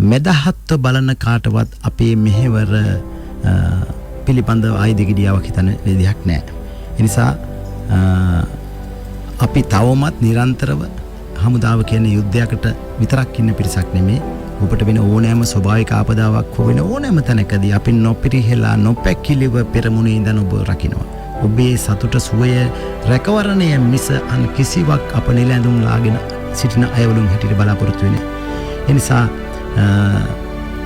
මෙදහත්ව බලන කාටවත් අපේ මෙහෙවර පිළිබඳව ආයිදගිඩියාවක් හිතන විදිහක් නැහැ. ඒ නිසා අපි තවමත් නිරන්තරව හමුදාව කියන්නේ යුද්ධයකට විතරක් ඉන්න පිරිසක් නෙමෙයි. ඔබට වෙන ඕනෑම ස්වභාවික ආපදාවක් හෝ වෙන ඕනෑම තැනකදී අපි නොපිරිහෙලා නොපැකිලිව පෙරමුණේ ඉඳන් ඔබ රකින්නවා. ඔබේ සතුට සුවය රැකවරණය මිස අන් කිසිවක් අප නිලැඳුම් ලාගෙන සිටින අයවලුන් හැටියට බලාපොරොත්තු වෙන්නේ. ඒ නිසා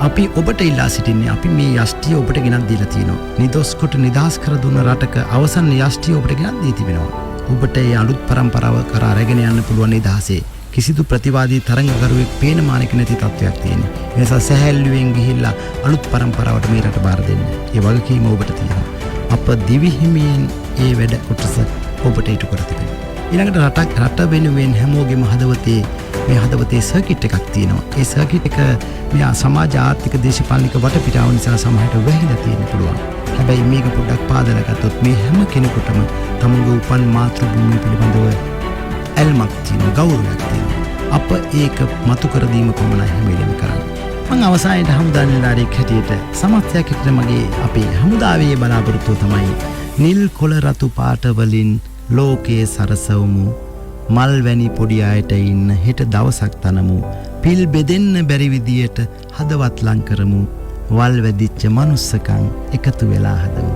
අපි ඔබට ඉල්ලා සිටින්නේ අපි මේ යෂ්ටිය ඔබට ගෙනත් දීලා තියෙනවා. නිදොස් කොට නිදහස් කර දුන්න රටක අවසන් යෂ්ටිය ඔබට ගෙනත් දී තිබෙනවා. ඔබට මේ අලුත් පරම්පරාව කරා රැගෙන යන්න පුළුවන් නිදහසේ කිසිදු ප්‍රතිවාදී තරංගකරුවෙක් පේන මානෙක නැති තත්වයක් තියෙනවා. ඒ නිසා සැහැල්ලුවෙන් ගිහිල්ලා අලුත් පරම්පරාවට මේ රට බාර දෙන්න. ඒ වගකීම ඔබට තියෙනවා. අප දිවිහිමියෙන් ඒ වැඩ කොටස ඔබට ඉටු කර තිබෙනවා. ඊළඟට රට වෙනුවෙන් හැමෝගෙම හදවතේ සර්කිට් එකක් තියෙනවා. ඒ සර්කිට් එක මේ සමාජ ආර්ථික දේශපාලනික වටපිටාව නිසා සමහරට වැහිලා තියෙන්න පුළුවන්. හැබැයි මේක පොඩ්ඩක් පාදලා ගත්තොත් මේ හැම කෙනෙකුටම තමුන්ගේ උපන් මාතෘ භූමිය පිළිබඳව ඇල්මක් තියෙනවා, ගෞරවයක් තියෙනවා. අප ඒක මතු කර දීම පමණයි හැම වෙලෙම කරන්නේ. මම අවසානයේ හමුදා නිලධාරියෙක් හැටියට සමස්තයක් හැටියට මගේ අපේ හමුදාවේ බලාපොරොත්තුව තමයි නිල් කොළ රතු පාට වලින් ලෝකයේ සරසවමු, මල් වැනි පොඩි අයට ඉන්න හෙට දවසක් තනමු, පිල් බෙදෙන්න බැරි විදියට හදවත් ලං කරමු, වල් වැදිච්ච මනුස්සකම් එකතු වෙලා හදමු.